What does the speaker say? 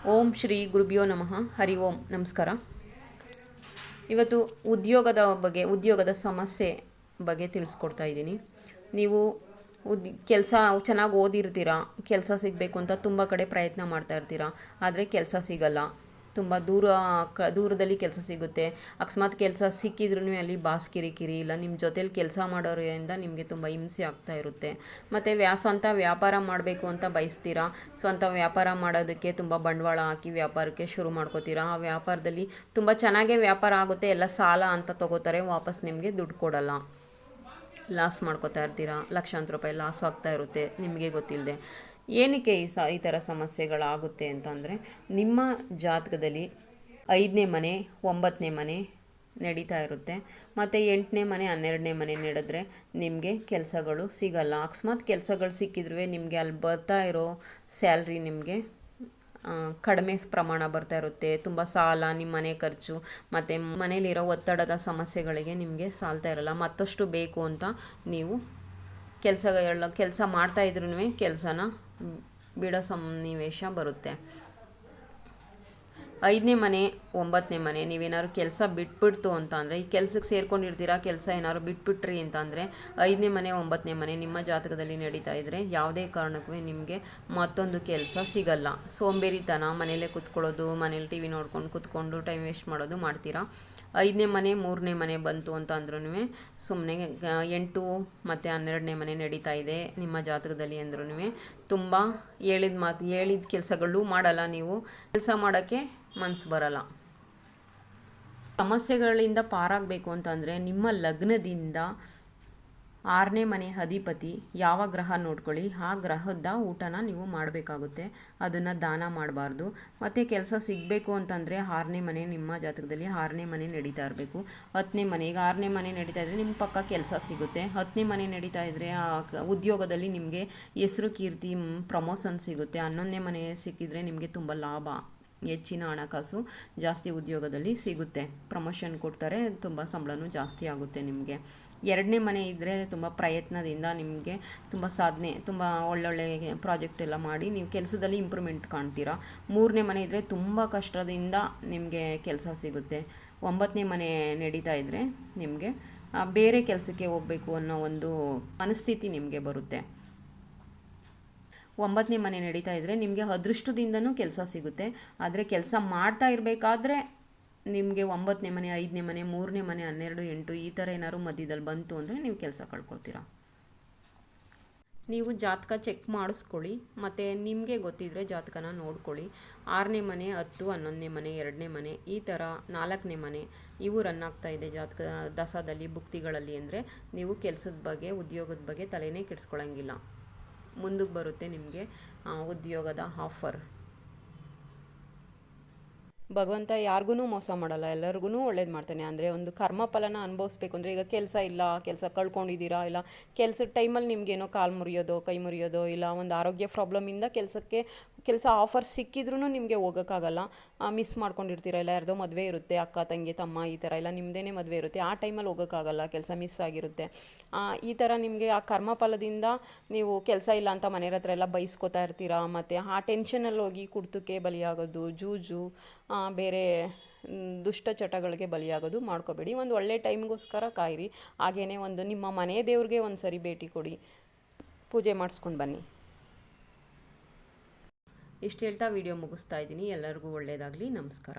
ಓಂ ಶ್ರೀ ಗುರುಭ್ಯೋ ನಮಃ. ಹರಿ ಓಂ. ನಮಸ್ಕಾರ. ಇವತ್ತು ಉದ್ಯೋಗದ ಸಮಸ್ಯೆ ಬಗ್ಗೆ ತಿಳಿಸ್ಕೊಡ್ತಾ ಇದ್ದೀನಿ. ನೀವು ಕೆಲಸ ಚೆನ್ನಾಗಿ ಓದಿರ್ತೀರ, ಕೆಲಸ ಸಿಗಬೇಕು ಅಂತ ತುಂಬ ಕಡೆ ಪ್ರಯತ್ನ ಮಾಡ್ತಾ ಇರ್ತೀರ, ಆದರೆ ಕೆಲಸ ಸಿಗಲ್ಲ. ತುಂಬ ದೂರದಲ್ಲಿ ಕೆಲಸ ಸಿಗುತ್ತೆ. ಅಕಸ್ಮಾತ್ ಕೆಲಸ ಸಿಕ್ಕಿದ್ರೂ ಅಲ್ಲಿ ಬಾಸ್ ಕಿರಿಕಿರಿ, ಇಲ್ಲ ನಿಮ್ಮ ಜೊತೇಲಿ ಕೆಲಸ ಮಾಡೋರಿಂದ ನಿಮಗೆ ತುಂಬ ಹಿಂಸೆ ಆಗ್ತಾ ಇರುತ್ತೆ. ಮತ್ತು ಸ್ವಂತ ವ್ಯಾಪಾರ ಮಾಡಬೇಕು ಅಂತ ಬಯಸ್ತೀರಾ. ಸ್ವಂತ ವ್ಯಾಪಾರ ಮಾಡೋದಕ್ಕೆ ತುಂಬ ಬಂಡವಾಳ ಹಾಕಿ ವ್ಯಾಪಾರಕ್ಕೆ ಶುರು ಮಾಡ್ಕೋತೀರಾ. ಆ ವ್ಯಾಪಾರದಲ್ಲಿ ತುಂಬ ಚೆನ್ನಾಗೇ ವ್ಯಾಪಾರ ಆಗುತ್ತೆ, ಎಲ್ಲ ಸಾಲ ಅಂತ ತೊಗೋತಾರೆ, ವಾಪಸ್ ನಿಮಗೆ ದುಡ್ಡು ಕೊಡಲ್ಲ. ಲಾಸ್ ಮಾಡ್ಕೋತಾ ಇರ್ತೀರಾ, ಲಕ್ಷಾಂತರ ರೂಪಾಯಿ ಲಾಸ್ ಆಗ್ತಾ ಇರುತ್ತೆ ನಿಮಗೆ ಗೊತ್ತಿಲ್ಲದೆ. ಏನಕ್ಕೆ ಈ ಥರ ಸಮಸ್ಯೆಗಳಾಗುತ್ತೆ ಅಂತಂದರೆ, ನಿಮ್ಮ ಜಾತಕದಲ್ಲಿ 5ನೇ ಮನೆ 9ನೇ ಮನೆ ನಡೀತಾ ಇರುತ್ತೆ. ಮತ್ತು 8ನೇ ಮನೆ 12ನೇ ಮನೆ ನಡೆದ್ರೆ ನಿಮಗೆ ಕೆಲಸಗಳು ಸಿಗಲ್ಲ. ಅಕಸ್ಮಾತ್ ಕೆಲಸಗಳು ಸಿಕ್ಕಿದ್ರೂ ನಿಮಗೆ ಅಲ್ಲಿ ಬರ್ತಾ ಇರೋ ಸ್ಯಾಲ್ರಿ ನಿಮಗೆ ಕಡಿಮೆ ಪ್ರಮಾಣ ಬರ್ತಾ ಇರುತ್ತೆ. ತುಂಬ ಸಾಲ, ನಿಮ್ಮ ಮನೆ ಖರ್ಚು ಮತ್ತು ಮನೇಲಿರೋ ಒತ್ತಡದ ಸಮಸ್ಯೆಗಳಿಗೆ ನಿಮಗೆ ಸಾಲ್ತಾ ಇರಲ್ಲ. ಮತ್ತಷ್ಟು ಬೇಕು ಅಂತ ನೀವು ಕೆಲಸ ಮಾಡ್ತಾ ಇದ್ರೂ ಕೆಲಸನ ಬಿಡೋ ಸನ್ನಿವೇಶ ಬರುತ್ತೆ. 5ನೇ ಮನೆ 9ನೇ ಮನೆ ನೀವೇನಾದ್ರು ಕೆಲಸ ಬಿಟ್ಬಿಡ್ತು ಅಂತ ಅಂದರೆ, ಈ ಕೆಲಸಕ್ಕೆ ಸೇರ್ಕೊಂಡಿರ್ತೀರಾ, ಕೆಲಸ ಏನಾದ್ರು ಬಿಟ್ಬಿಟ್ರಿ ಅಂತ ಅಂದರೆ 5ನೇ ಮನೆ 9ನೇ ಮನೆ ನಿಮ್ಮ ಜಾತಕದಲ್ಲಿ ನಡೀತಾ ಇದ್ದರೆ ಯಾವುದೇ ಕಾರಣಕ್ಕೂ ನಿಮಗೆ ಮತ್ತೊಂದು ಕೆಲಸ ಸಿಗಲ್ಲ. ಸೋಂಬೇರಿತನ, ಮನೇಲೇ ಕೂತ್ಕೊಳ್ಳೋದು, ಮನೇಲಿ ಟಿ ವಿ ನೋಡ್ಕೊಂಡು ಕೂತ್ಕೊಂಡು ಟೈಮ್ ವೇಸ್ಟ್ ಮಾಡೋದು ಮಾಡ್ತೀರಾ. 5ನೇ ಮನೆ 3ನೇ ಮನೆ ಬಂತು ಅಂತ ಅಂದ್ರೂ ಸುಮ್ಮನೆ 8 ಮತ್ತು 12ನೇ ಮನೆ ನಡೀತಾ ಇದೆ ನಿಮ್ಮ ಜಾತಕದಲ್ಲಿ ಅಂದ್ರೂ ತುಂಬ ಹೇಳಿದ ಕೆಲಸಗಳು ಮಾಡಲ್ಲ. ನೀವು ಕೆಲಸ ಮಾಡೋಕ್ಕೆ ಮನಸ್ಸು ಬರಲ್ಲ. ಸಮಸ್ಯೆಗಳಿಂದ ಪಾರಾಗಬೇಕು ಅಂತಂದರೆ ನಿಮ್ಮ ಲಗ್ನದಿಂದ 6ನೇ ಮನೆ ಅಧಿಪತಿ ಯಾವ ಗ್ರಹ ನೋಡ್ಕೊಳ್ಳಿ, ಆ ಗ್ರಹದ ಊಟನ ನೀವು ಮಾಡಬೇಕಾಗುತ್ತೆ. ಅದನ್ನು ದಾನ ಮಾಡಬಾರ್ದು. ಮತ್ತು ಕೆಲಸ ಸಿಗಬೇಕು ಅಂತಂದರೆ 6ನೇ ಮನೆ ನಿಮ್ಮ ಜಾತಕದಲ್ಲಿ 6ನೇ ಮನೆ ನಡೀತಾ ಇರಬೇಕು. 10ನೇ ಮನೆ, ಈಗ 6ನೇ ಮನೆ ನಡೀತಾ ಇದ್ದರೆ ನಿಮ್ಮ ಪಕ್ಕ ಕೆಲಸ ಸಿಗುತ್ತೆ. 10ನೇ ಮನೆ ನಡೀತಾ ಇದ್ದರೆ ಉದ್ಯೋಗದಲ್ಲಿ ನಿಮಗೆ ಹೆಸರು ಕೀರ್ತಿ ಪ್ರಮೋಷನ್ ಸಿಗುತ್ತೆ. 11ನೇ ಮನೆ ಸಿಕ್ಕಿದರೆ ನಿಮಗೆ ತುಂಬ ಲಾಭ, ಹೆಚ್ಚಿನ ಹಣಕಾಸು ಜಾಸ್ತಿ ಉದ್ಯೋಗದಲ್ಲಿ ಸಿಗುತ್ತೆ. ಪ್ರಮೋಷನ್ ಕೊಡ್ತಾರೆ, ತುಂಬ ಸಂಬಳನೂ ಜಾಸ್ತಿ ಆಗುತ್ತೆ ನಿಮಗೆ. 2ನೇ ಮನೆ ಇದ್ದರೆ ತುಂಬ ಪ್ರಯತ್ನದಿಂದ ನಿಮಗೆ ತುಂಬ ಸಾಧನೆ, ತುಂಬ ಒಳ್ಳೊಳ್ಳೆ ಪ್ರಾಜೆಕ್ಟ್ ಎಲ್ಲ ಮಾಡಿ ನೀವು ಕೆಲಸದಲ್ಲಿ ಇಂಪ್ರೂವ್ಮೆಂಟ್ ಕಾಣ್ತೀರಾ. 3ನೇ ಮನೆ ಇದ್ದರೆ ತುಂಬ ಕಷ್ಟದಿಂದ ನಿಮಗೆ ಕೆಲಸ ಸಿಗುತ್ತೆ. 9ನೇ ಮನೆ ನಡೀತಾ ಇದ್ದರೆ ನಿಮಗೆ ಬೇರೆ ಕೆಲಸಕ್ಕೆ ಹೋಗಬೇಕು ಅನ್ನೋ ಒಂದು ಮನಸ್ಥಿತಿ ನಿಮಗೆ ಬರುತ್ತೆ. 9ನೇ ಮನೆ ನಡೀತಾ ಇದ್ದರೆ ನಿಮಗೆ ಅದೃಷ್ಟದಿಂದನೂ ಕೆಲಸ ಸಿಗುತ್ತೆ. ಆದರೆ ಕೆಲಸ ಮಾಡ್ತಾ ಇರಬೇಕಾದ್ರೆ ನಿಮಗೆ 9ನೇ ಮನೆ 5ನೇ ಮನೆ 3ನೇ ಮನೆ 12 8 ಈ ಥರ ಏನಾದ್ರು ಮಧ್ಯದಲ್ಲಿ ಬಂತು ಅಂದರೆ ನೀವು ಕೆಲಸ ಕಳ್ಕೊಳ್ತೀರಾ. ನೀವು ಜಾತಕ ಚೆಕ್ ಮಾಡಿಸ್ಕೊಳ್ಳಿ, ಮತ್ತು ನಿಮಗೆ ಗೊತ್ತಿದ್ದರೆ ಜಾತಕನ ನೋಡ್ಕೊಳ್ಳಿ. 6ನೇ ಮನೆ 10 11ನೇ ಮನೆ 2ನೇ ಮನೆ ಈ ಥರ 4ನೇ ಮನೆ ಇವು ರನ್ ಆಗ್ತಾ ಇದೆ ಜಾತಕ ದಶಾದಲ್ಲಿ ಭುಕ್ತಿಗಳಲ್ಲಿ ಅಂದರೆ ನೀವು ಕೆಲಸದ ಬಗ್ಗೆ ಉದ್ಯೋಗದ ಬಗ್ಗೆ ತಲೆನೇ ಕೆಡಿಸ್ಕೊಳ್ಳೋಂಗಿಲ್ಲ. ಮುಂದಕ್ಕೆ ಬರುತ್ತೆ ನಿಮಗೆ ಉದ್ಯೋಗದ ಆಫರ್. ಭಗವಂತ ಯಾರಿಗೂ ಮೋಸ ಮಾಡಲ್ಲ, ಎಲ್ಲರಿಗೂ ಒಳ್ಳೇದು ಮಾಡ್ತಾನೆ. ಅಂದರೆ ಒಂದು ಕರ್ಮಫಲನ ಅನುಭವಿಸ್ಬೇಕು ಅಂದರೆ, ಈಗ ಕೆಲಸ ಇಲ್ಲ, ಕೆಲಸ ಕಳ್ಕೊಂಡಿದ್ದೀರಾ, ಇಲ್ಲ ಕೆಲಸದ ಟೈಮಲ್ಲಿ ನಿಮಗೇನೋ ಕಾಲು ಮುರಿಯೋದು, ಕೈ ಮುರಿಯೋದು, ಇಲ್ಲ ಒಂದು ಆರೋಗ್ಯ ಪ್ರಾಬ್ಲಮಿಂದ ಕೆಲಸ ಆಫರ್ ಸಿಕ್ಕಿದ್ರೂ ನಿಮಗೆ ಹೋಗೋಕ್ಕಾಗಲ್ಲ, ಮಿಸ್ ಮಾಡ್ಕೊಂಡಿರ್ತೀರ. ಇಲ್ಲ ಯಾರ್ದೋ ಮದುವೆ ಇರುತ್ತೆ, ಅಕ್ಕ ತಂಗಿ ತಮ್ಮ ಈ ಥರ, ಇಲ್ಲ ನಿಮ್ಮದೇ ಮದುವೆ ಇರುತ್ತೆ, ಆ ಟೈಮಲ್ಲಿ ಹೋಗೋಕ್ಕಾಗಲ್ಲ, ಕೆಲಸ ಮಿಸ್ ಆಗಿರುತ್ತೆ. ಈ ಥರ ನಿಮಗೆ ಆ ಕರ್ಮಫಲದಿಂದ ನೀವು ಕೆಲಸ ಇಲ್ಲ ಅಂತ ಮನೆಯವ್ರ ಹತ್ರ ಎಲ್ಲ ಬೈಸ್ಕೊತಾ ಇರ್ತೀರಾ. ಮತ್ತು ಆ ಟೆನ್ಷನಲ್ಲಿ ಹೋಗಿ ಕುಡಿತಕ್ಕೆ ಬಲಿಯಾಗೋದು, ಜೂಜು, ಬೇರೆ ದುಷ್ಟ ಚಟಗಳಿಗೆ ಬಲಿಯಾಗೋದು ಮಾಡ್ಕೋಬೇಡಿ. ಒಂದು ಒಳ್ಳೆ ಟೈಮ್ಗೋಸ್ಕರ ಕಾಯಿರಿ. ಹಾಗೆಯೇ ಒಂದು ನಿಮ್ಮ ಮನೆ ದೇವ್ರಿಗೆ ಒಂದು ಸರಿ ಭೇಟಿ ಕೊಡಿ, ಪೂಜೆ ಮಾಡಿಸ್ಕೊಂಡು ಬನ್ನಿ. ಇಷ್ಟು ಹೇಳ್ತಾ ವಿಡಿಯೋ ಮುಗಿಸ್ತಾ ಇದ್ದೀನಿ. ಎಲ್ಲರಿಗೂ ಒಳ್ಳೆಯದಾಗಲಿ. ನಮಸ್ಕಾರ.